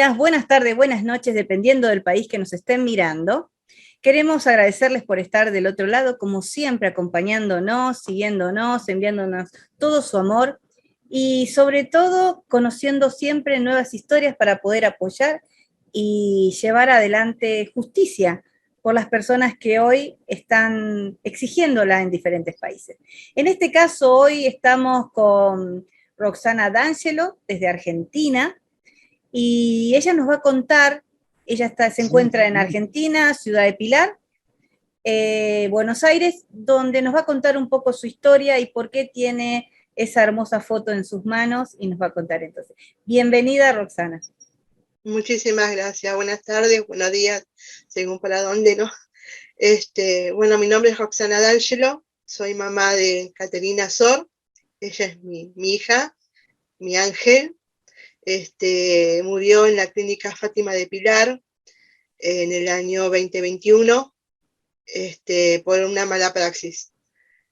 días, buenas tardes, buenas noches, dependiendo del país que nos estén mirando. Queremos agradecerles por estar del otro lado, como siempre, acompañándonos, siguiéndonos, enviándonos todo su amor y sobre todo conociendo siempre nuevas historias para poder apoyar y llevar adelante justicia por las personas que hoy están exigiéndola en diferentes países. En este caso, hoy estamos con Roxana D'Angelo, desde Argentina, y ella nos va a contar, se encuentra en Argentina, Ciudad de Pilar, Buenos Aires, donde nos va a contar un poco su historia y por qué tiene esa hermosa foto en sus manos y nos va a contar entonces. Bienvenida, Roxana. Muchísimas gracias, buenas tardes, buenos días, según para dónde, ¿no? Bueno, mi nombre es Roxana D'Angelo, soy mamá de Caterina Sor, ella es mi hija, mi ángel. Murió en la clínica Fátima de Pilar en el año 2021 por una mala praxis.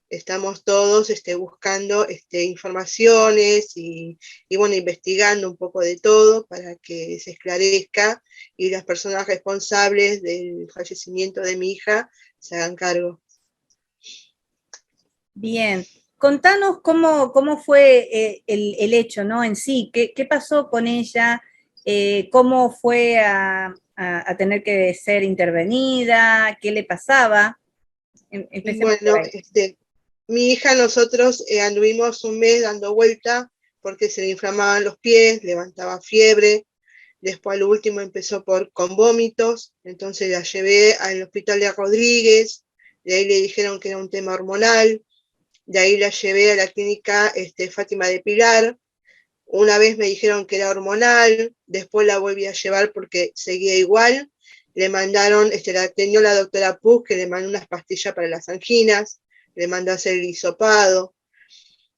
Estamos todos buscando informaciones y bueno, investigando un poco de todo para que se esclarezca y las personas responsables del fallecimiento de mi hija se hagan cargo. Bien, contanos cómo fue el hecho, ¿no? En sí, ¿qué pasó con ella? ¿Cómo fue a tener que ser intervenida? ¿Qué le pasaba? Empecemos por Bueno, ahí. mi hija, nosotros anduvimos un mes dando vuelta porque se le inflamaban los pies, levantaba fiebre. Después al último empezó con vómitos, entonces la llevé al hospital de Rodríguez, de ahí le dijeron que era un tema hormonal, de ahí la llevé a la clínica Fátima de Pilar, una vez me dijeron que era hormonal, después la volví a llevar porque seguía igual, le mandaron, la atendió la doctora Puz, que le mandó unas pastillas para las anginas, le mandó a hacer el hisopado,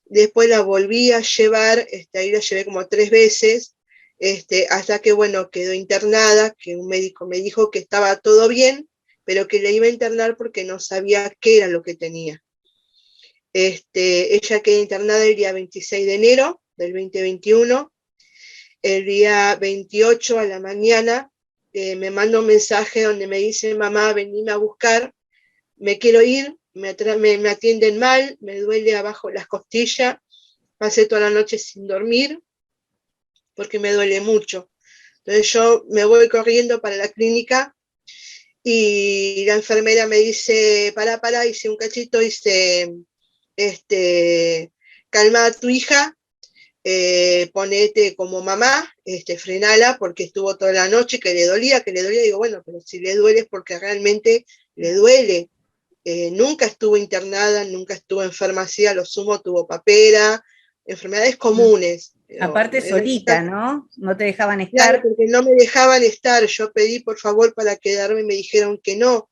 después la volví a llevar, ahí la llevé como 3 veces, hasta que, bueno, quedó internada, que un médico me dijo que estaba todo bien, pero que le iba a internar porque no sabía qué era lo que tenía. Ella quedó internada el día 26 de enero del 2021, el día 28 a la mañana me manda un mensaje donde me dice: mamá, venime a buscar, me quiero ir, me atienden mal, me duele abajo las costillas, pasé toda la noche sin dormir porque me duele mucho. Entonces yo me voy corriendo para la clínica y la enfermera me dice: para, hice un cachito, dice, calma a tu hija, ponete como mamá, frenala porque estuvo toda la noche que le dolía, digo, bueno, pero si le duele es porque realmente le duele. Nunca estuvo internada, nunca estuvo enferma así, a lo sumo tuvo papera, enfermedades comunes. Aparte solita, ¿no? No te dejaban Claro, estar. porque no me dejaban estar, yo pedí por favor para quedarme y me dijeron que no.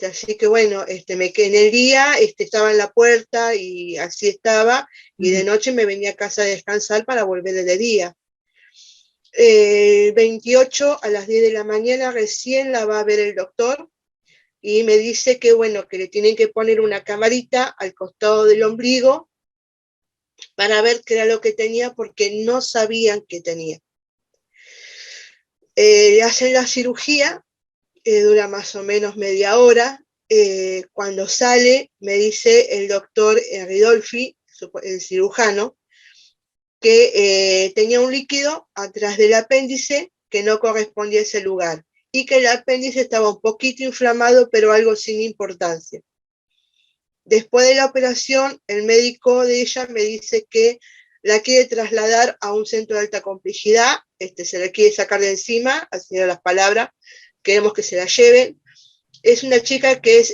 Así que bueno, me quedé en el día, estaba en la puerta y así estaba, y de noche me venía a casa a descansar para volver de día. 28 a las 10 de la mañana recién la va a ver el doctor y me dice que bueno, que le tienen que poner una camarita al costado del ombligo para ver qué era lo que tenía porque no sabían qué tenía. Le hacen la cirugía, dura más o menos media hora. Cuando sale, me dice el doctor Ridolfi, el cirujano, que tenía un líquido atrás del apéndice que no correspondía a ese lugar y que el apéndice estaba un poquito inflamado, pero algo sin importancia. Después de la operación, el médico de ella me dice que la quiere trasladar a un centro de alta complejidad, se la quiere sacar de encima, así eran las palabras, queremos que se la lleven. Es una chica que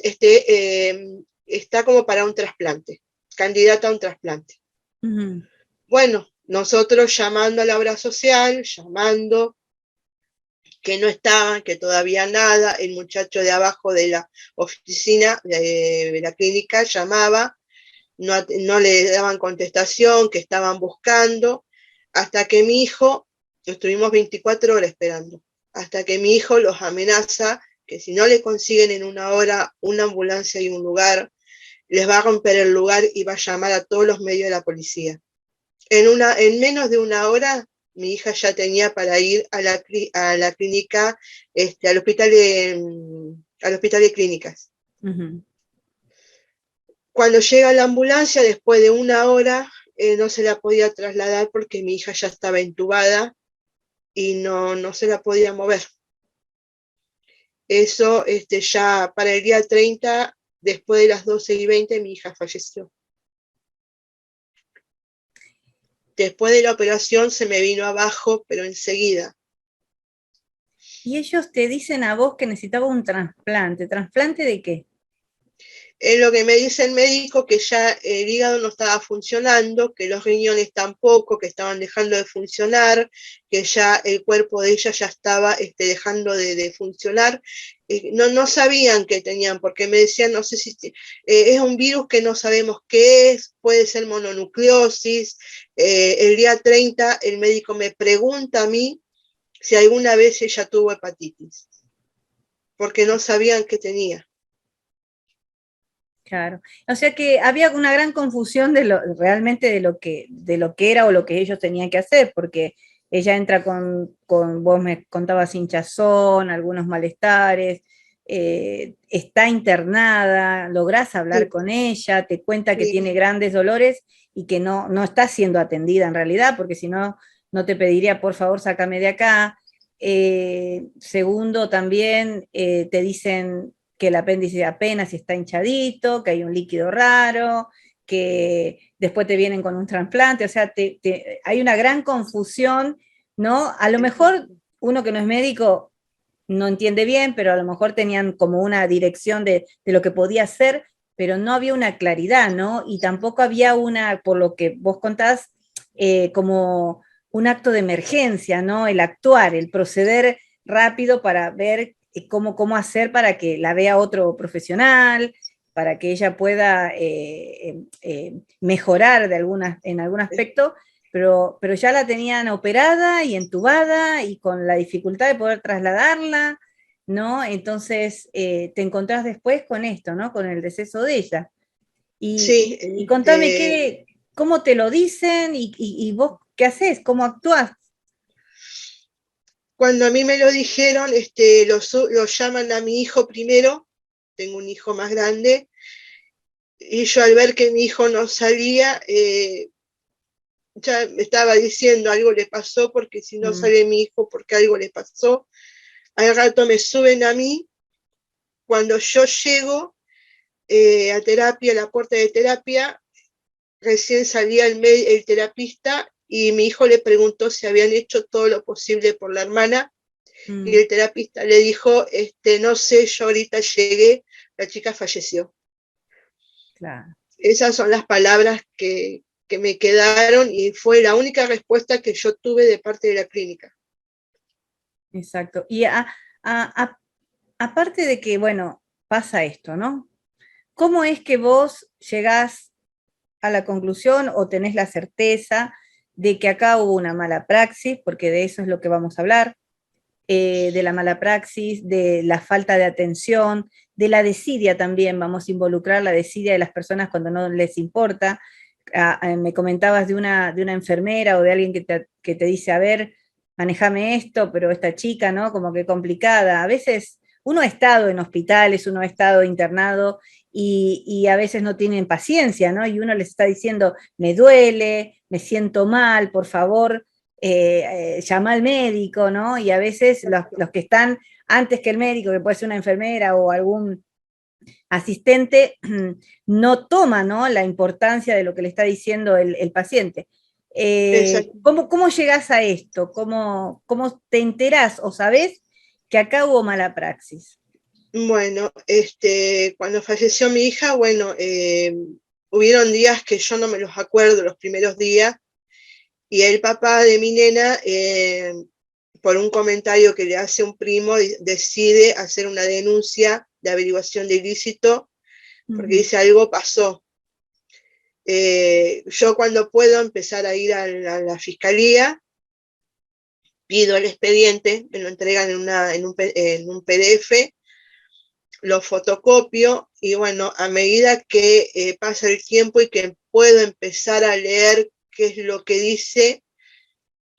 está como para un trasplante, candidata a un trasplante. Bueno, nosotros llamando a la obra social, llamando, que no estaban, que todavía nada, el muchacho de abajo de la oficina de la clínica llamaba, no le daban contestación, que estaban buscando, hasta que mi hijo, estuvimos 24 horas esperando, hasta que mi hijo los amenaza que si no le consiguen en una hora una ambulancia y un lugar, les va a romper el lugar y va a llamar a todos los medios de la policía. En menos de una hora mi hija ya tenía para ir a la clínica, al hospital de clínicas. Ujú. Cuando llega la ambulancia, después de 1 hora, no se la podía trasladar porque mi hija ya estaba entubada y no se la podía mover. Eso ya para el día 30, después de las 12:20, mi hija falleció. Después de la operación se me vino abajo, pero enseguida. Y ellos te dicen a vos que necesitaba un trasplante. ¿Trasplante de qué? Es lo que me dice el médico, que ya el hígado no estaba funcionando, que los riñones tampoco, que estaban dejando de funcionar, que ya el cuerpo de ella ya estaba dejando de funcionar. No sabían qué tenían, porque me decían, no sé si es un virus que no sabemos qué es, puede ser mononucleosis. El día 30 el médico me pregunta a mí si alguna vez ella tuvo hepatitis, porque no sabían qué tenía. Claro. O sea que había una gran confusión realmente de lo que era o lo que ellos tenían que hacer, porque ella entra vos me contabas hinchazón, algunos malestares, está internada, lográs hablar Sí, con ella, te cuenta que sí. tiene grandes dolores y que no está siendo atendida en realidad, porque si no, no te pediría, por favor, sácame de acá. Segundo, también te dicen que el apéndice apenas está hinchadito, que hay un líquido raro, que después te vienen con un trasplante, o sea, hay una gran confusión, ¿no? A lo mejor uno que no es médico no entiende bien, pero a lo mejor tenían como una dirección de lo que podía ser, pero no había una claridad, ¿no? Y tampoco había por lo que vos contás, como un acto de emergencia, ¿no? El actuar, el proceder rápido para ver cómo hacer para que la vea otro profesional, para que ella pueda mejorar en algún aspecto, pero ya la tenían operada y entubada y con la dificultad de poder trasladarla, ¿no? Entonces te encontrás después con esto, ¿no? Con el deceso de ella. Sí, Y contame cómo te lo dicen y vos qué haces, cómo actuás. cuando a mí me lo dijeron, lo llaman a mi hijo primero, tengo un hijo más grande, y yo al ver que mi hijo no salía, ya me estaba diciendo algo le pasó, porque si no Mm. sale mi hijo, porque algo le pasó. Al rato me suben a mí, cuando yo llego a terapia, a la puerta de terapia, recién salía el terapista y mi hijo le preguntó si habían hecho todo lo posible por la hermana. Y Mm. el terapista le dijo, no sé, yo ahorita llegué, la chica falleció. Claro, Esas son las palabras que me quedaron y fue la única respuesta que yo tuve de parte de la clínica. exacto. Aparte de que, bueno, pasa esto, ¿no? ¿Cómo es que vos llegás a la conclusión o tenés la certeza de que acá hubo una mala praxis, porque de eso es lo que vamos a hablar, de la mala praxis, de la falta de atención, de la desidia también, vamos a involucrar la desidia de las personas cuando no les importa? Me comentabas de una enfermera o de alguien que te dice, a ver, manejame esto, pero esta chica, ¿no? Como que complicada. A veces uno ha estado en hospitales, uno ha estado internado y a veces no tienen paciencia, ¿no? Y uno les está diciendo, me duele, me siento mal, por favor, llama al médico, ¿no? Y a veces los que están antes que el médico, que puede ser una enfermera o algún asistente, no toma, ¿no?, la importancia de lo que le está diciendo el paciente. Exacto. ¿Cómo llegás a esto? ¿Cómo te enterás o sabés que acá hubo mala praxis? Bueno, cuando falleció mi hija, bueno, hubieron días que yo no me los acuerdo, los primeros días, y el papá de mi nena, por un comentario que le hace un primo, decide hacer una denuncia de averiguación de ilícito, porque dice algo pasó. Yo cuando puedo empezar a ir a la fiscalía, pido el expediente, me lo entregan en un PDF, lo fotocopio y bueno, a medida que pasa el tiempo y que puedo empezar a leer qué es lo que dice,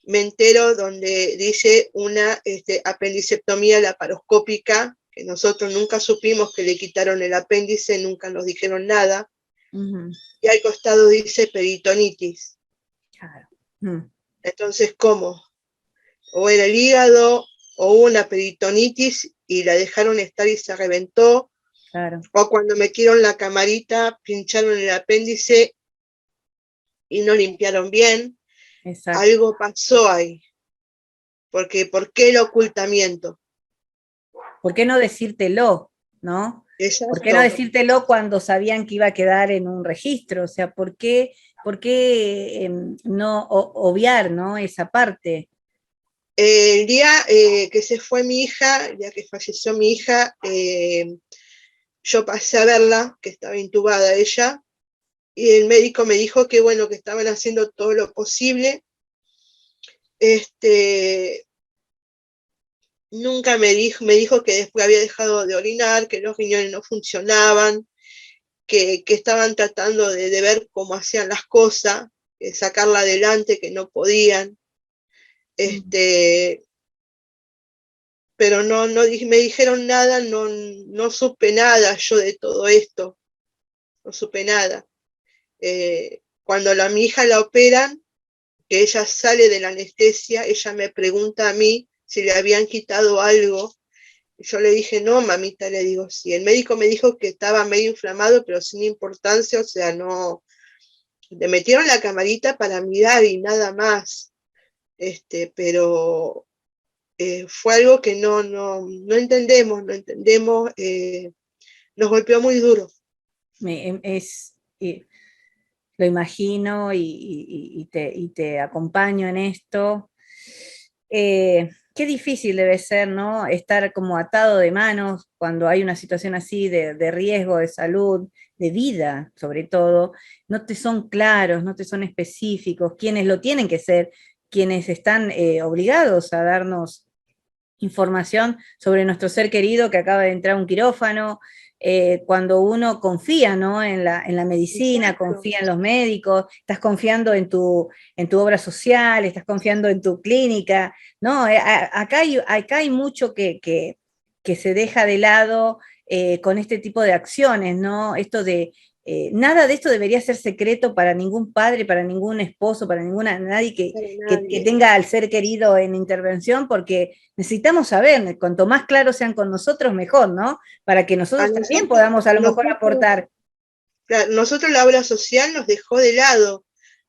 me entero donde dice una apendicectomía laparoscópica, que nosotros nunca supimos que le quitaron el apéndice, nunca nos dijeron nada, y al costado dice peritonitis. Claro. Entonces, ¿cómo? O era el hígado, o hubo una peritonitis y la dejaron estar y se reventó, claro. O cuando metieron la camarita, pincharon el apéndice y no limpiaron bien. Exacto. Algo pasó ahí. Porque, ¿por qué el ocultamiento? ¿Por qué no decírtelo, no? Exacto. ¿Por qué no decírtelo cuando sabían que iba a quedar en un registro? O sea, ¿por qué no obviar, ¿no? Esa parte? El día que se fue mi hija, el día que falleció mi hija, yo pasé a verla, que estaba intubada ella, y el médico me dijo que bueno, que estaban haciendo todo lo posible. Nunca me dijo que después había dejado de orinar, que los riñones no funcionaban, que estaban tratando de ver cómo hacían las cosas, sacarla adelante, que no podían. Pero no me dijeron nada, no supe nada yo de todo esto, no supe nada. Cuando mi hija la operan, que ella sale de la anestesia, ella me pregunta a mí si le habían quitado algo. Yo le dije, no, mamita, le digo, sí. El médico me dijo que estaba medio inflamado, pero sin importancia, o sea, no. Le metieron la camarita para mirar y nada más. Pero fue algo que no entendemos, nos golpeó muy duro. Lo imagino y te acompaño en esto. Qué difícil debe ser, ¿no? Estar como atado de manos cuando hay una situación así de riesgo de salud, de vida, sobre todo. No te son claros, no te son específicos, quienes lo tienen que ser, quienes están obligados a darnos información sobre nuestro ser querido que acaba de entrar a un quirófano, cuando uno confía, ¿no? en la medicina, Exacto. confía en los médicos, estás confiando en tu obra social, estás confiando en tu clínica, ¿no? Acá hay mucho que se deja de lado con este tipo de acciones, ¿no? Esto de nada de esto debería ser secreto para ningún padre, para ningún esposo, para nadie que tenga al ser querido en intervención, porque necesitamos saber, cuanto más claros sean con nosotros, mejor, ¿no? Para que nosotros también podamos a lo mejor aportar. Claro, nosotros la obra social nos dejó de lado,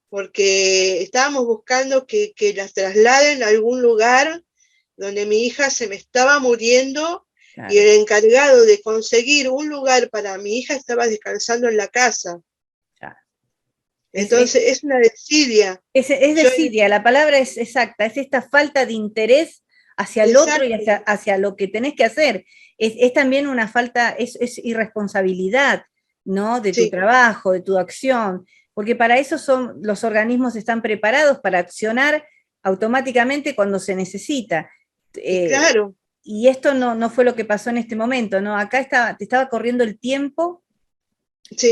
porque estábamos buscando que las trasladen a algún lugar donde mi hija se me estaba muriendo. Claro. Y el encargado de conseguir un lugar para mi hija estaba descansando en la casa. Claro. Entonces es una desidia. Es desidia, la palabra es exacta, es esta falta de interés hacia el otro y hacia lo que tenés que hacer. Es también una falta, es irresponsabilidad, ¿no? De tu trabajo, de tu acción, porque para eso los organismos están preparados para accionar automáticamente cuando se necesita. Claro. Y esto no fue lo que pasó en este momento, ¿no? Acá te estaba corriendo el tiempo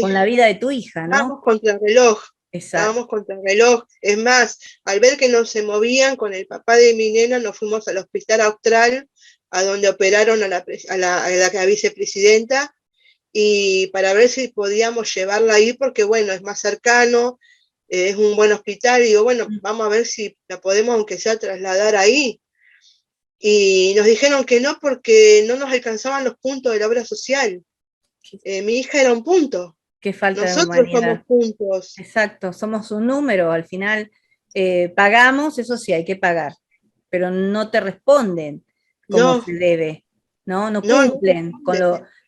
con la vida de tu hija, ¿no? Estábamos contra el reloj. Estábamos contra el reloj. Es más, al ver que no se movían, con el papá de mi nena nos fuimos al Hospital Austral, a donde operaron a la vicepresidenta, y para ver si podíamos llevarla ahí, porque bueno, es más cercano, es un buen hospital, y digo, bueno, vamos a ver si la podemos, aunque sea, trasladar ahí. Y nos dijeron que no, porque no nos alcanzaban los puntos de la obra social. Mi hija era un punto. Qué falta Nosotros de humanidad. somos puntos. Exacto, somos un número, al final pagamos, eso sí, hay que pagar, pero no te responden como se debe, ¿no? No cumplen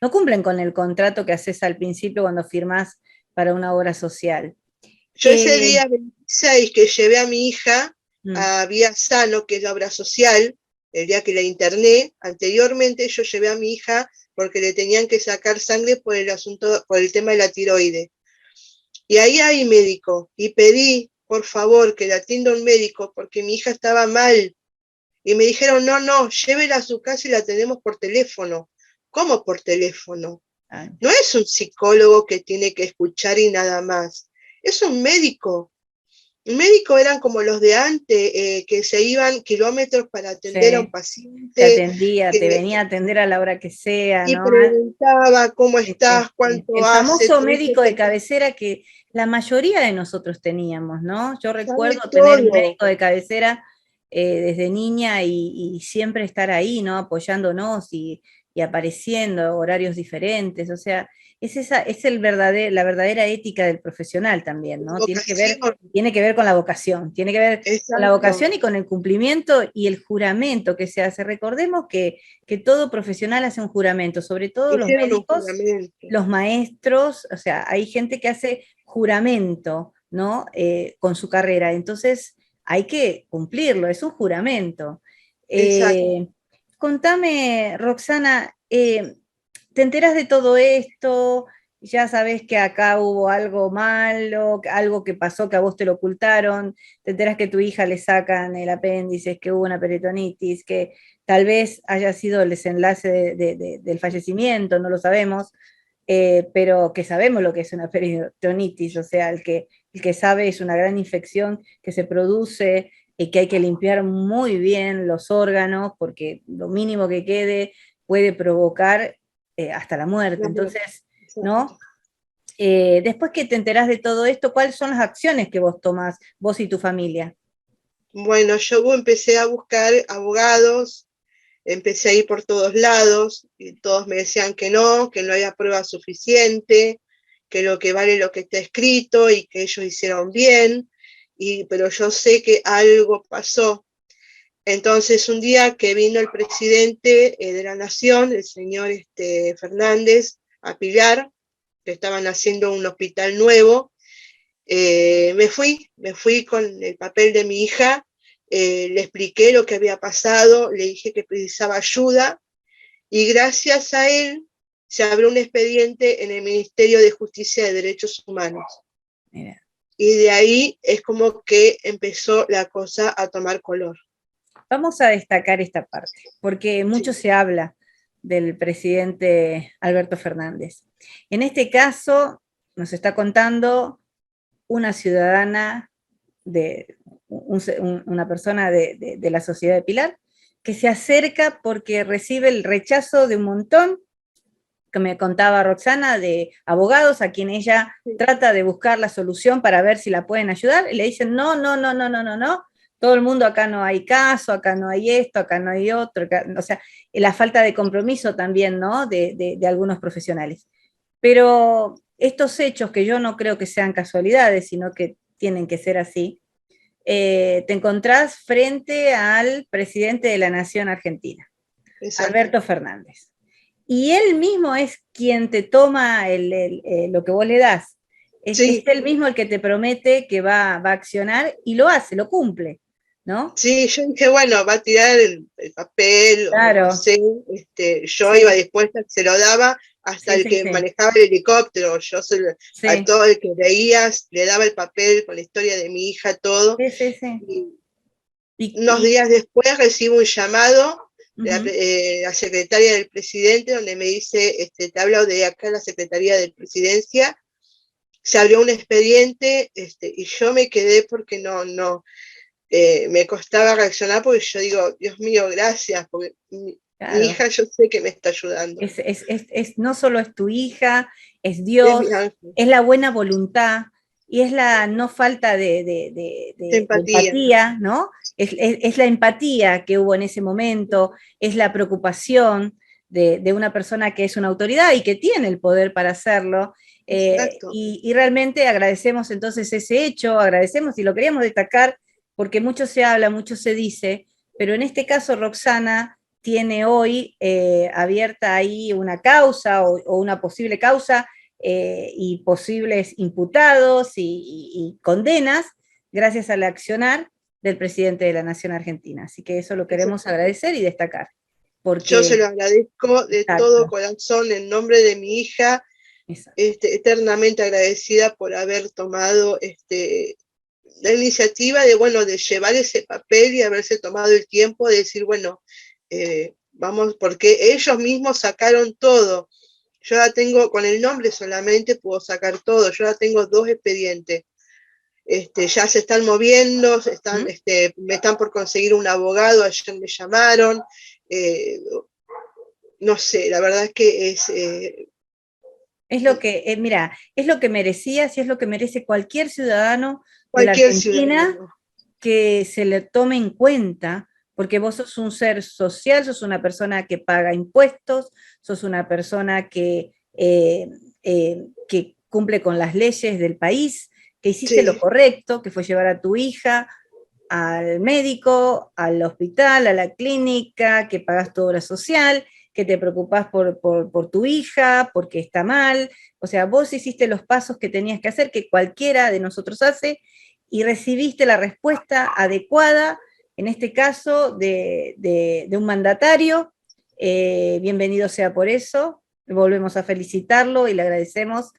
no cumplen con el contrato que haces al principio cuando firmás para una obra social. Yo ese día 26 que llevé a mi hija a Vía Sano, que es la obra social, el día que la interné, anteriormente yo llevé a mi hija porque le tenían que sacar sangre por el tema de la tiroides. Y ahí hay médico, y pedí, por favor, que la atienda un médico, porque mi hija estaba mal. Y me dijeron, no, llévela a su casa y la tenemos por teléfono. ¿Cómo por teléfono? No es un psicólogo que tiene que escuchar y nada más. Es un médico. médicos eran como los de antes, que se iban kilómetros para atender a un Sí, te paciente, atendía, te que, venía a atender a la hora que sea, y ¿no? preguntaba cómo Sí, sí, estás, sí. cuánto El hace, famoso tuviste médico de que cabecera que la mayoría de nosotros teníamos, ¿no? Yo sabe recuerdo tener un todo. médico de cabecera desde niña y siempre estar ahí, ¿no? Apoyándonos y apareciendo, horarios diferentes, o sea, es la verdadera ética del profesional también, ¿no? Vocación, Tiene que ver con la vocación, tiene que ver con la exacto. vocación y con el cumplimiento y el juramento que se hace. Recordemos que todo profesional hace un juramento, sobre todo los Hicieron un médicos, juramento. los maestros, o sea, hay gente que hace juramento, ¿no? Con su carrera, entonces hay que cumplirlo, es un juramento. Exacto. Eh, Contame, Roxana, ¿te enteras de todo esto? Ya sabes que acá hubo algo malo, algo que pasó que a vos te lo ocultaron, te enteras que tu hija le sacan el apéndice, que hubo una peritonitis, que tal vez haya sido el desenlace del fallecimiento, no lo sabemos, pero que sabemos lo que es una peritonitis, o sea, el que sabe es una gran infección que se produce y que hay que limpiar muy bien los órganos, porque lo mínimo que quede puede provocar hasta la muerte. La muerte, Entonces, exacto. ¿no? Después que te enterás de todo esto, ¿cuáles son las acciones que vos tomás, vos y tu familia? Bueno, yo empecé a buscar abogados, empecé a ir por todos lados, y todos me decían que no había prueba suficiente, que lo que vale lo que está escrito y que ellos hicieron bien, pero yo sé que algo pasó. Entonces, un día que vino el presidente de la Nación, el señor Fernández, a Pilar, que estaban haciendo un hospital nuevo, me fui con el papel de mi hija, le expliqué lo que había pasado, le dije que precisaba ayuda y gracias a él se abrió un expediente en el Ministerio de Justicia y Derechos Humanos. Mira. Y de ahí es como que empezó la cosa a tomar color. Vamos a destacar esta parte, porque mucho Sí, se habla del presidente Alberto Fernández. En este caso, nos está contando una ciudadana una persona de la sociedad de Pilar, que se acerca porque recibe el rechazo de un montón, que me contaba Roxana, de abogados a quien ella sí. trata de buscar la solución para ver si la pueden ayudar, y le dicen, no, no, no, no, no, no, no, todo el mundo acá no hay caso, acá no hay esto, acá no hay otro, acá, o sea, la falta de compromiso también, ¿no? De algunos profesionales. Pero estos hechos, que yo no creo que sean casualidades, sino que tienen que ser así, te encontrás frente al presidente de la Nación Argentina, Exacto. Alberto Fernández. Y él mismo es quien te toma lo que vos le das. Es Sí, él mismo el que te promete que va a accionar y lo hace, lo cumple, ¿no? sí, yo dije, bueno, va a tirar el papel o no Claro, sé, yo iba sí, dispuesta, se lo daba hasta sí, el sí, que sí, manejaba el helicóptero, a sí, todo el que veías le daba el papel con la historia de mi hija, todo, sí, sí, sí. y Y, unos y días después recibo un llamado de uh-huh. la secretaria del presidente donde me dice, te hablo de acá la secretaría de presidencia, se abrió un expediente, y yo me quedé porque no, me costaba reaccionar porque yo digo, Dios mío, gracias, porque mi Claro, hija yo sé que me está ayudando. no solo es tu hija, es Es mi Dios, ángel. es la buena voluntad y es la no falta de Empatía. empatía, ¿no? Es la empatía que hubo en ese momento, es la preocupación de una persona que es una autoridad y que tiene el poder para hacerlo. Exacto. Y realmente agradecemos entonces ese hecho, agradecemos y lo queríamos destacar porque mucho se habla, mucho se dice, pero en este caso Roxana tiene hoy abierta ahí una causa o una posible causa y posibles imputados y condenas gracias al accionar del presidente de la Nación Argentina. Así que eso lo queremos Exacto. agradecer y destacar, Yo se porque, lo agradezco de todo exacto, corazón en nombre de mi hija, exacto. eternamente agradecida por haber tomado la iniciativa de, bueno, de llevar ese papel y haberse tomado el tiempo de decir, bueno, vamos, porque ellos mismos sacaron todo. Yo la tengo, con el nombre solamente puedo sacar todo, yo la tengo 2 expedientes. ya se están moviendo, me están por conseguir un abogado, ayer me llamaron, no sé, la verdad es que Es lo que, mira, es lo que merecías y es lo que merece cualquier ciudadano de la cualquier Argentina ciudadano. que se le tome en cuenta, porque vos sos un ser social, sos una persona que paga impuestos, sos una persona que cumple con las leyes del país, que hiciste lo Sí, correcto, que fue llevar a tu hija al médico, al hospital, a la clínica, que pagas tu obra social, que te preocupás por tu hija, porque está mal. O sea, vos hiciste los pasos que tenías que hacer, que cualquiera de nosotros hace, y recibiste la respuesta adecuada, en este caso de un mandatario. Bienvenido sea por eso. Volvemos a felicitarlo y le agradecemos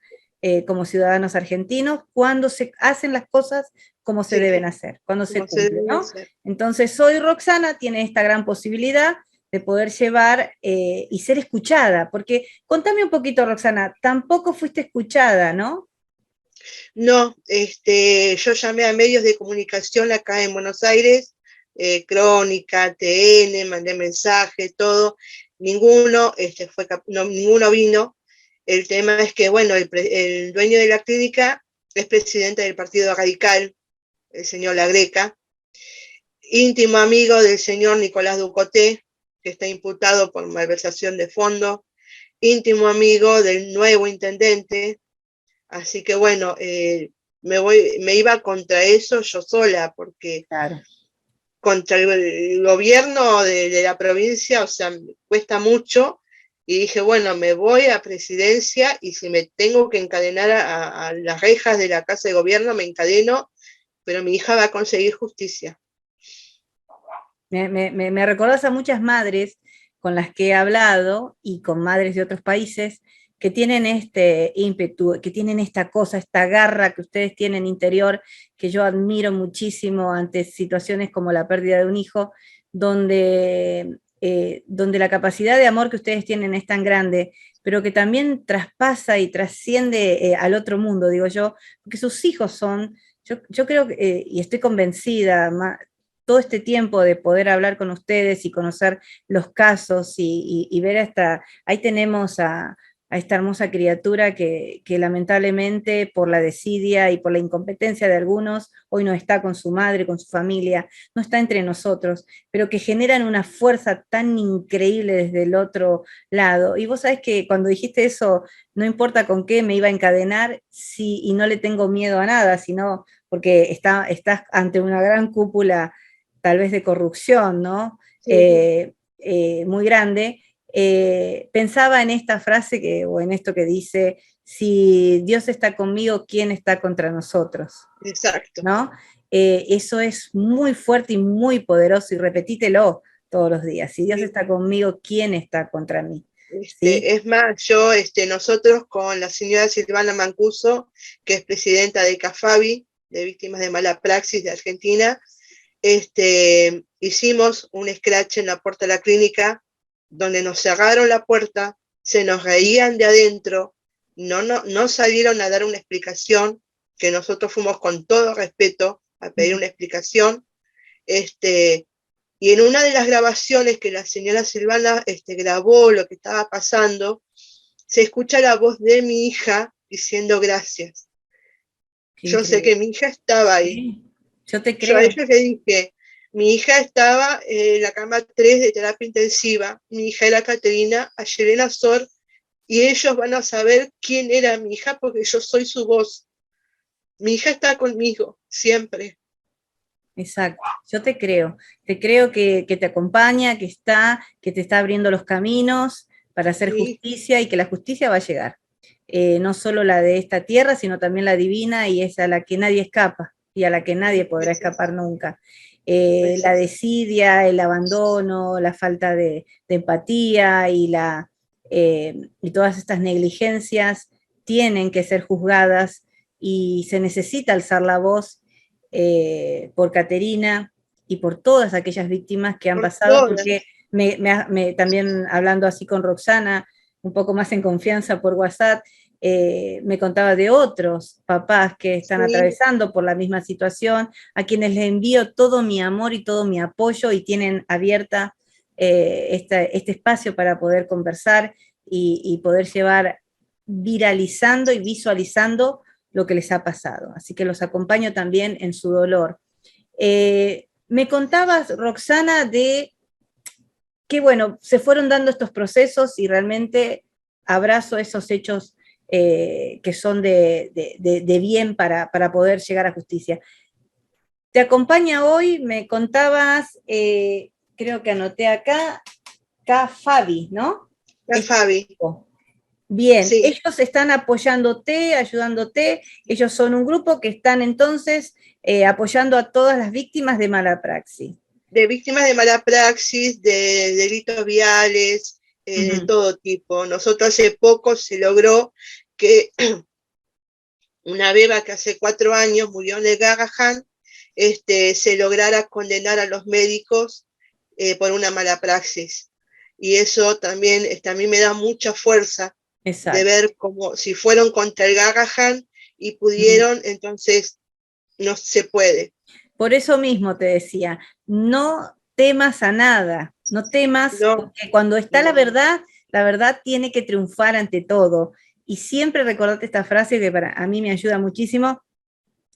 como ciudadanos argentinos cuando se hacen las cosas como se deben sí, hacer, cuando se como se cumple, debe ¿no? hacer. Entonces, hoy Roxana tiene esta gran posibilidad de poder llevar y ser escuchada, porque contame un poquito, Roxana, tampoco fuiste escuchada, ¿no? No, yo llamé a medios de comunicación acá en Buenos Aires, Crónica, TN, mandé mensaje, todo, ninguno, ninguno vino. El tema es que, bueno, el dueño de la clínica es presidente del Partido Radical, el señor La Greca, íntimo amigo del señor Nicolás Ducoté, que está imputado por malversación de fondos, íntimo amigo del nuevo intendente. Así que bueno, me iba contra eso yo sola, porque Claro. contra el gobierno de la provincia, o sea, me cuesta mucho. Y dije, bueno, me voy a presidencia y si me tengo que encadenar a las rejas de la casa de gobierno, me encadeno, pero mi hija va a conseguir justicia. Me recordás a muchas madres con las que he hablado y con madres de otros países que tienen este ímpetu, que tienen esta cosa, esta garra que ustedes tienen interior, que yo admiro muchísimo ante situaciones como la pérdida de un hijo, donde la capacidad de amor que ustedes tienen es tan grande, pero que también traspasa y trasciende al otro mundo, digo yo, porque sus hijos son, yo creo, y estoy convencida, todo este tiempo de poder hablar con ustedes y conocer los casos y ver hasta, ahí tenemos a esta hermosa criatura que lamentablemente por la desidia y por la incompetencia de algunos, hoy no está con su madre, con su familia, no está entre nosotros, pero que generan una fuerza tan increíble desde el otro lado. Y vos sabés que cuando dijiste eso, no importa con qué me iba a encadenar, y no le tengo miedo a nada, sino porque estás ante una gran cúpula tal vez de corrupción, ¿no? Sí, Muy grande, pensaba en esta frase o en esto que dice, si Dios está conmigo, ¿quién está contra nosotros? exacto. ¿No? Eso es muy fuerte y muy poderoso y repetítelo todos los días. Si Dios Sí. está conmigo, ¿quién está contra mí? ¿Sí? Es más, nosotros con la señora Silvana Mancuso, que es presidenta de CAFABI, de Víctimas de Mala Praxis de Argentina, hicimos un scratch en la puerta de la clínica, donde nos cerraron la puerta, se nos reían de adentro, no salieron a dar una explicación, que nosotros fuimos con todo respeto a pedir una explicación, y en una de las grabaciones que la señora Silvana grabó lo que estaba pasando, se escucha la voz de mi hija diciendo gracias. Qué Yo sé increíble. que mi hija estaba ahí. Sí, yo te Yo a creo. ellos le dije, mi hija estaba en la cama 3 de terapia intensiva, mi hija era Caterina Ayelena Sor, y ellos van a saber quién era mi hija porque yo soy su voz. Mi hija está conmigo, siempre. Exacto, yo te creo que te acompaña, que te está abriendo los caminos para hacer Sí, justicia y que la justicia va a llegar. No solo la de esta tierra, sino también la divina y es a la que nadie escapa y a la que nadie podrá es eso, escapar nunca. es La eso. desidia, el abandono, la falta de empatía y todas estas negligencias tienen que ser juzgadas y se necesita alzar la voz por Caterina y por todas aquellas víctimas que han Por pasado, porque todas. también hablando así con Roxana, un poco más en confianza por WhatsApp, me contaba de otros papás que están Sí, atravesando por la misma situación, a quienes les envío todo mi amor y todo mi apoyo y tienen abierta este espacio para poder conversar y poder llevar viralizando y visualizando lo que les ha pasado. Así que los acompaño también en su dolor. Me contabas, Roxana, de que, bueno, se fueron dando estos procesos y realmente abrazo esos hechos que son de bien para poder llegar a justicia. Te acompaña hoy, me contabas, creo que anoté acá, Fabi, ¿no? la Este Fabi. grupo. Bien, Sí, ellos están apoyándote, ayudándote, ellos son un grupo que están entonces apoyando a todas las víctimas de mala praxis. de víctimas de mala praxis, de delitos viales, de Ujú. todo tipo. Nosotros hace poco se logró que una beba que hace 4 años murió en el Garrahan, se lograra condenar a los médicos por una mala praxis. Y eso también a mí me da mucha fuerza de Exacto. ver cómo si fueron contra el Garrahan y Ujú. pudieron, entonces no se puede. Por eso mismo te decía, no temas a nada, no temas, No, porque cuando está no, la verdad tiene que triunfar ante todo. Y siempre recordate esta frase que para a mí me ayuda muchísimo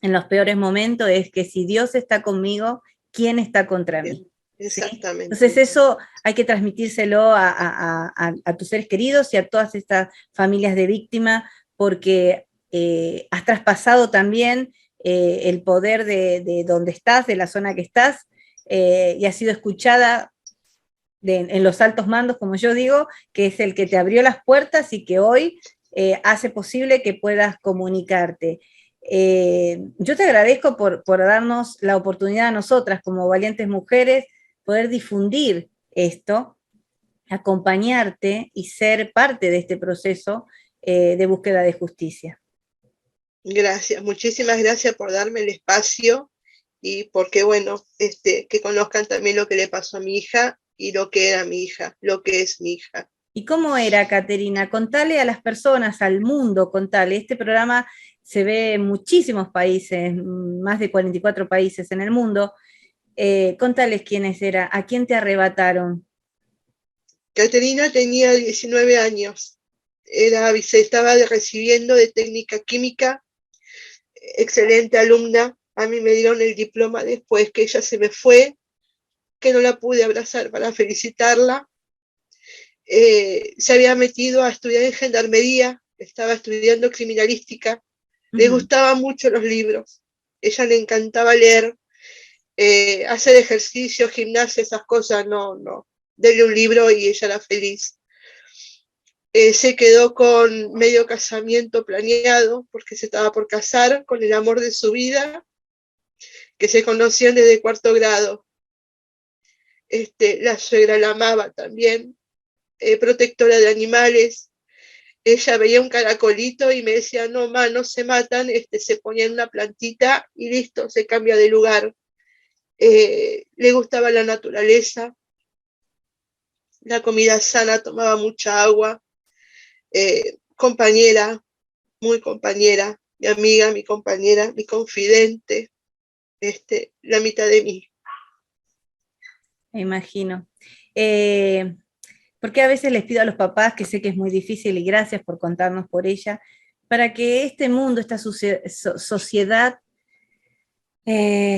en los peores momentos, es que si Dios está conmigo, ¿quién está contra mí? ¿Sí? Entonces exactamente. eso hay que transmitírselo a tus seres queridos y a todas estas familias de víctimas, porque has traspasado también el poder de donde estás, de la zona que estás, y has sido escuchada en los altos mandos, como yo digo, que es el que te abrió las puertas y que hoy hace posible que puedas comunicarte. Yo te agradezco por darnos la oportunidad a nosotras, como valientes mujeres, poder difundir esto, acompañarte y ser parte de este proceso de búsqueda de justicia. Gracias, muchísimas gracias por darme el espacio y porque, bueno, que conozcan también lo que le pasó a mi hija y lo que era mi hija, lo que es mi hija. ¿Y cómo era, Caterina? Contale a las personas, al mundo, contale. Este programa se ve en muchísimos países, más de 44 países en el mundo. Contales quiénes era, a quién te arrebataron. Caterina tenía 19 años, se estaba recibiendo de técnica química, excelente alumna. A mí me dieron el diploma después que ella se me fue, que no la pude abrazar para felicitarla. Se había metido a estudiar en gendarmería, estaba estudiando criminalística, le Ujú. gustaban mucho los libros, ella le encantaba leer, hacer ejercicio, gimnasia, esas cosas, no, no, denle un libro y ella era feliz. Se quedó con medio casamiento planeado porque se estaba por casar con el amor de su vida, que se conocían desde 4.º grado. La suegra la amaba también, protectora de animales. Ella veía un caracolito y me decía, no, ma, no se matan, se ponía en una plantita y listo, se cambia de lugar. Le gustaba la naturaleza, la comida sana, tomaba mucha agua, compañera, muy compañera, mi amiga, mi compañera, mi confidente, la mitad de mí. Me imagino. Eh, porque a veces les pido a los papás, que sé que es muy difícil, y gracias por contarnos por ella, para que este mundo, esta sociedad,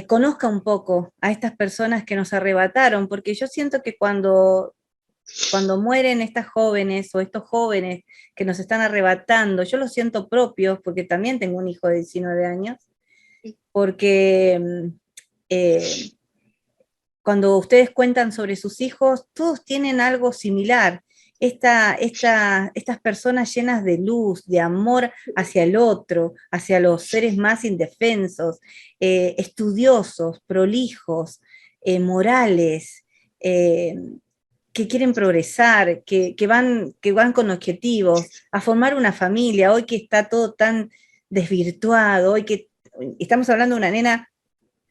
conozca un poco a estas personas que nos arrebataron, porque yo siento que cuando mueren estas jóvenes o estos jóvenes que nos están arrebatando, yo lo siento propios, porque también tengo un hijo de 19 años, porque eh, cuando ustedes cuentan sobre sus hijos, todos tienen algo similar. Estas personas llenas de luz, de amor hacia el otro, hacia los seres más indefensos, estudiosos, prolijos, morales, eh, que quieren progresar, que van con objetivos, a formar una familia, hoy que está todo tan desvirtuado, hoy que estamos hablando de una nena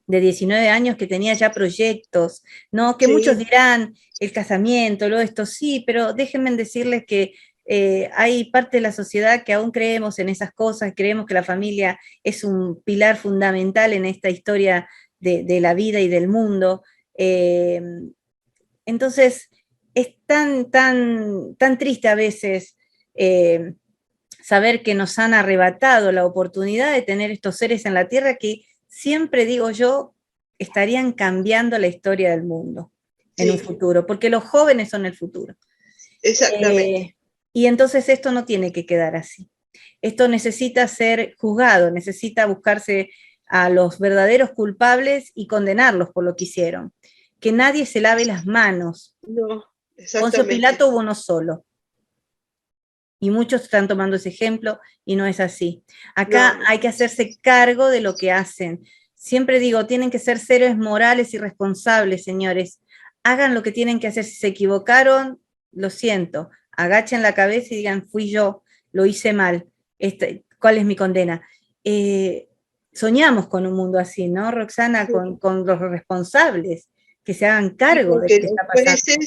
de 19 años que tenía ya proyectos, ¿no? Que muchos Sí, dirán el casamiento, lo esto, sí, pero déjenme decirles que hay parte de la sociedad que aún creemos en esas cosas, creemos que la familia es un pilar fundamental en esta historia de la vida y del mundo. Eh, entonces, es tan triste a veces saber que nos han arrebatado la oportunidad de tener estos seres en la Tierra que siempre digo yo, estarían cambiando la historia del mundo en un futuro, porque los jóvenes son el futuro. Exactamente. Y entonces esto no tiene que quedar así. Esto necesita ser juzgado, necesita buscarse a los verdaderos culpables y condenarlos por lo que hicieron. Que nadie se lave las manos. No, Poncio exactamente. Pilato hubo uno solo. Y muchos están tomando ese ejemplo y no es así. Acá hay que hacerse cargo de lo que hacen. Siempre digo, tienen que ser seres morales y responsables, señores. Hagan lo que tienen que hacer. Si se equivocaron, lo siento. Agachen la cabeza y digan, fui yo, lo hice mal. ¿Cuál es mi condena? Soñamos con un mundo así, ¿no, Roxana? Sí. Con los responsables, que se hagan cargo de lo Que que los está pasando.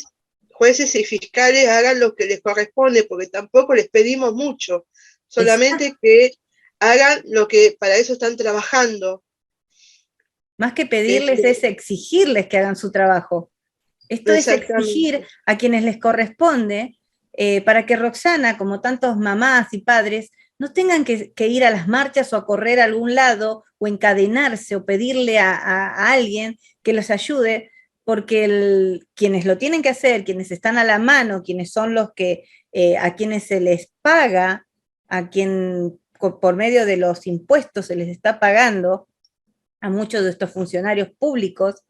jueces y fiscales hagan lo que les corresponde, porque tampoco les pedimos mucho, solamente que hagan lo que para eso están trabajando. Más que pedirles es exigirles que hagan su trabajo. Esto es exigir a quienes les corresponde para que Roxana, como tantos mamás y padres, no tengan que ir a las marchas o a correr a algún lado o encadenarse o pedirle a alguien que los ayude, porque quienes lo tienen que hacer, quienes están a la mano, quienes son los que a quienes se les paga, a quien por medio de los impuestos se les está pagando, a muchos de estos funcionarios públicos,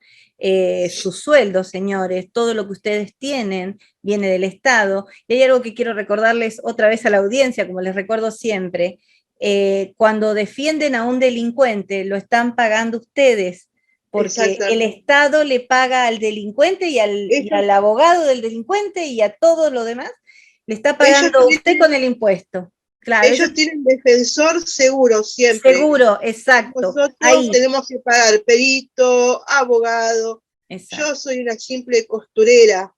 sus sueldos, señores, todo lo que ustedes tienen viene del Estado. Y hay algo que quiero recordarles otra vez a la audiencia, como les recuerdo siempre, cuando defienden a un delincuente, lo están pagando ustedes, porque el Estado le paga al delincuente y al abogado del delincuente y a todo lo demás, le está pagando usted con el impuesto. Claro, ellos tienen defensor seguro siempre. Seguro, exacto. Nosotros ahí tenemos que pagar perito, abogado. Exacto. Yo soy una simple costurera.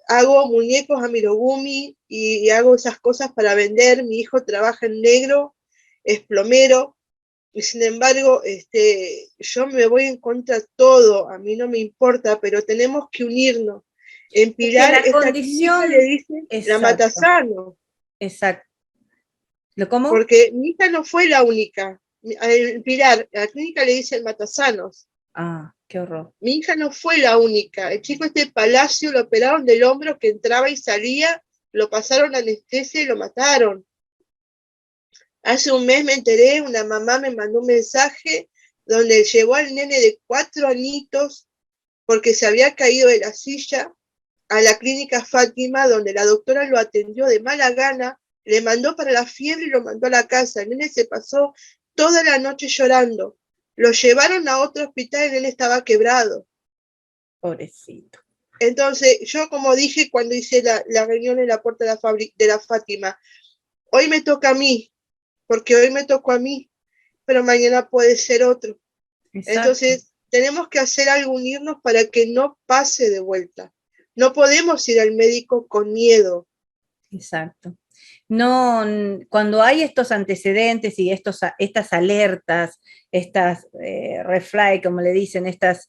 Hago muñecos amigurumi y hago esas cosas para vender. Mi hijo trabaja en negro, es plomero. Y sin embargo, yo me voy en contra de todo. A mí no me importa, pero tenemos que unirnos. En Pilar, esta condición le dicen la Matasano. Exacto. ¿Cómo? Porque mi hija no fue la única. En Pilar, a la clínica le dicen Matasanos. Ah, qué horror. Mi hija no fue la única. El chico Palacio lo operaron del hombro, que entraba y salía, lo pasaron a anestesia y lo mataron. Hace un mes me enteré, una mamá me mandó un mensaje donde llevó al nene de 4 añitos porque se había caído de la silla a la clínica Fátima, donde la doctora lo atendió de mala gana, le mandó para la fiebre y lo mandó a la casa. El nene se pasó toda la noche llorando. Lo llevaron a otro hospital y el nene estaba quebrado. Pobrecito. Entonces, yo como dije cuando hice la reunión en la puerta de la Fátima, hoy me toca a mí, porque hoy me tocó a mí, pero mañana puede ser otro. Exacto. Entonces, tenemos que hacer algo, unirnos para que no pase de vuelta. No podemos ir al médico con miedo. Exacto. No, cuando hay estos antecedentes y estas alertas, estas red flag, como le dicen, estas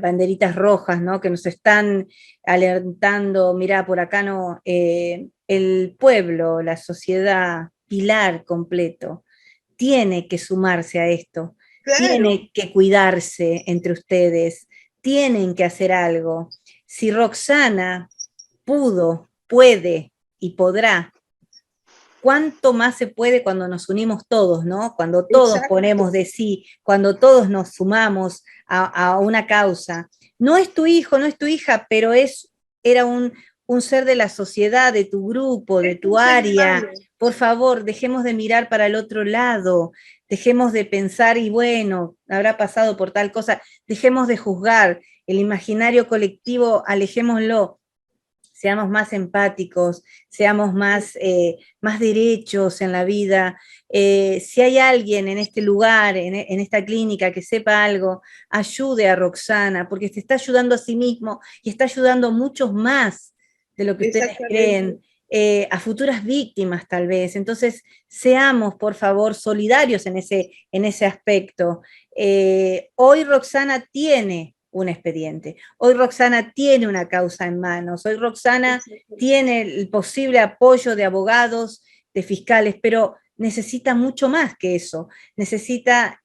banderitas rojas, ¿no? Que nos están alertando, mirá, por acá no, el pueblo, la sociedad, pilar completo, tiene que sumarse a esto, claro. Tiene que cuidarse entre ustedes, tienen que hacer algo. Si Roxana pudo, puede y podrá, ¿cuánto más se puede cuando nos unimos todos, ¿no? Cuando todos Exacto. Ponemos de sí, cuando todos nos sumamos a una causa. No es tu hijo, no es tu hija, pero era un ser de la sociedad, de tu grupo, de tu área. Por favor, dejemos de mirar para el otro lado, dejemos de pensar, y bueno, habrá pasado por tal cosa, dejemos de juzgar, el imaginario colectivo, alejémoslo. seamos más empáticos, seamos más derechos en la vida. Si hay alguien en este lugar, en esta clínica que sepa algo, ayude a Roxana, porque se está ayudando a sí mismo y está ayudando a muchos más de lo que ustedes creen, a futuras víctimas tal vez. Entonces, seamos, por favor, solidarios en ese aspecto. Hoy Roxana tiene un expediente, hoy Roxana tiene una causa en manos, hoy Roxana tiene el posible apoyo de abogados, de fiscales, pero necesita mucho más que eso, necesita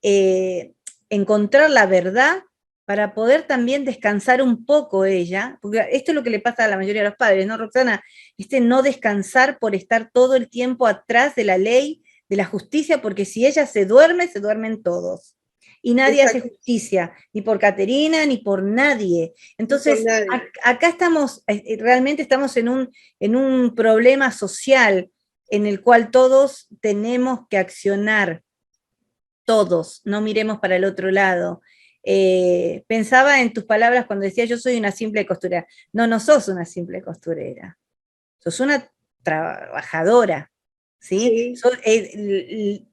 encontrar la verdad para poder también descansar un poco ella, porque esto es lo que le pasa a la mayoría de los padres, ¿no, Roxana? No descansar por estar todo el tiempo atrás de la ley, de la justicia, porque si ella se duermen todos. Y nadie hace justicia, ni por Caterina, ni por nadie. Entonces, acá estamos, realmente estamos en un problema social en el cual todos tenemos que accionar, todos, no miremos para el otro lado. Pensaba en tus palabras cuando decías yo soy una simple costurera. No, no sos una simple costurera, sos una trabajadora, ¿sí?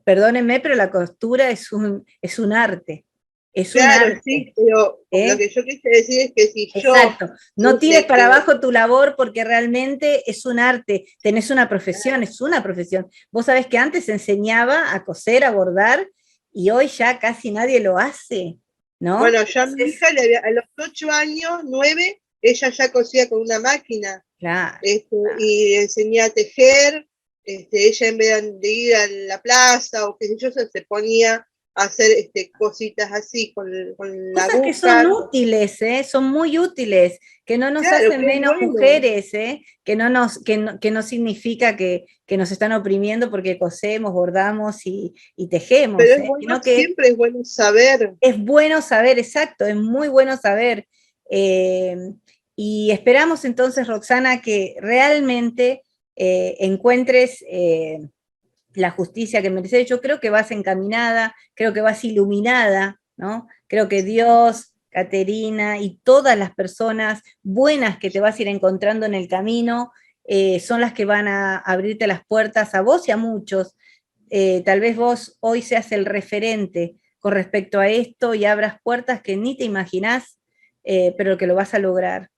Perdónenme, pero la costura es un arte. Es claro, un arte. Sí, pero lo que yo quise decir es que si Exacto. No tires para abajo tu labor porque realmente es un arte, tenés una profesión, es una profesión. Vos sabés que antes se enseñaba a coser, a bordar, y hoy ya casi nadie lo hace, ¿no? Bueno, yo a mi hija a los 8 años, 9, ella ya cosía con una máquina. Claro, y enseñé a tejer. Ella en vez de ir a la plaza o qué sé yo, se ponía a hacer cositas así con la aguja. Cosas que son útiles, son muy útiles, que no nos hacen menos mujeres, que no significa que nos están oprimiendo porque cosemos, bordamos y tejemos. Pero es bueno, siempre es bueno saber. Es bueno saber, exacto, es muy bueno saber. Y esperamos entonces, Roxana, que realmente encuentres la justicia que mereces. Yo creo que vas encaminada, creo que vas iluminada, ¿no? Creo que Dios, Caterina y todas las personas buenas que te vas a ir encontrando en el camino son las que van a abrirte las puertas a vos y a muchos. Tal vez vos hoy seas el referente con respecto a esto y abras puertas que ni te imaginás, pero que lo vas a lograr.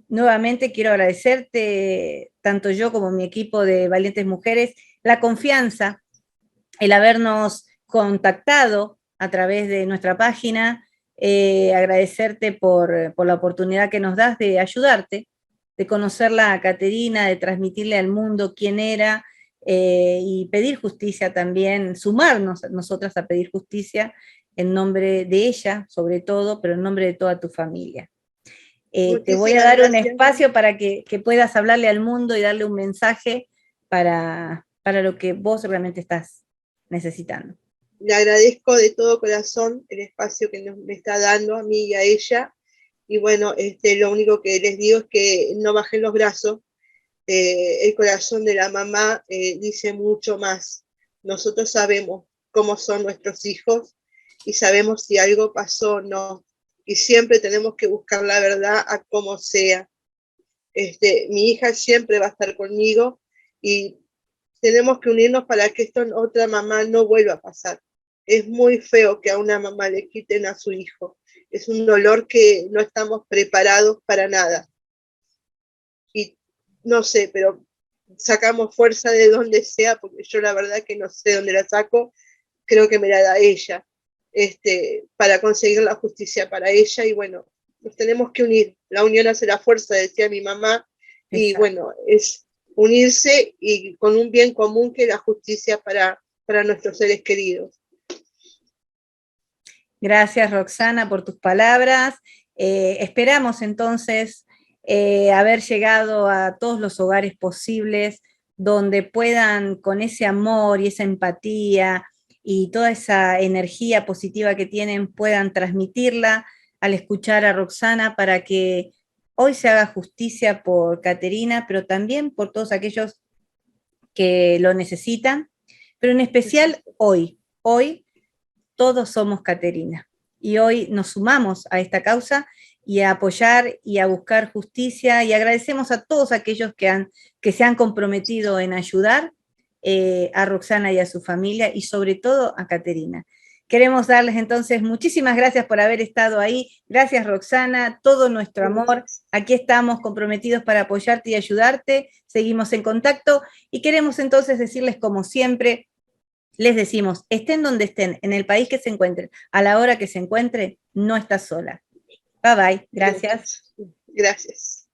Nuevamente quiero agradecerte, tanto yo como mi equipo de Valientes Mujeres, la confianza, el habernos contactado a través de nuestra página, agradecerte por la oportunidad que nos das de ayudarte, de conocerla a Caterina, de transmitirle al mundo quién era, y pedir justicia también, sumarnos nosotras a pedir justicia en nombre de ella, sobre todo, pero en nombre de toda tu familia. Te voy a dar un espacio para que puedas hablarle al mundo y darle un mensaje para lo que vos realmente estás necesitando. Le agradezco de todo corazón el espacio que me está dando a mí y a ella. Y bueno, lo único que les digo es que no bajen los brazos. El corazón de la mamá dice mucho más. Nosotros sabemos cómo son nuestros hijos y sabemos si algo pasó o no. Y siempre tenemos que buscar la verdad a como sea. Mi hija siempre va a estar conmigo y tenemos que unirnos para que esto en otra mamá no vuelva a pasar. Es muy feo que a una mamá le quiten a su hijo. Es un dolor que no estamos preparados para nada. Y no sé, pero sacamos fuerza de donde sea, porque yo la verdad que no sé dónde la saco, creo que me la da ella, para conseguir la justicia para ella. Y bueno, nos tenemos que unir. La unión hace la fuerza, decía mi mamá. Exacto. Y bueno, es unirse y con un bien común que la justicia para nuestros seres queridos. Gracias, Roxana, por tus palabras. Esperamos entonces haber llegado a todos los hogares posibles donde puedan, con ese amor y esa empatía y toda esa energía positiva que tienen, puedan transmitirla al escuchar a Roxana para que hoy se haga justicia por Caterina, pero también por todos aquellos que lo necesitan, pero en especial hoy todos somos Caterina. Y hoy nos sumamos a esta causa y a apoyar y a buscar justicia, y agradecemos a todos aquellos que se han comprometido en ayudar a Roxana y a su familia, y sobre todo a Caterina. Queremos darles entonces muchísimas gracias por haber estado ahí. Gracias, Roxana, todo nuestro amor. Aquí estamos comprometidos para apoyarte y ayudarte. Seguimos en contacto y queremos entonces decirles, como siempre, les decimos, estén donde estén, en el país que se encuentren, a la hora que se encuentre, no estás sola. Bye bye. Gracias. Gracias.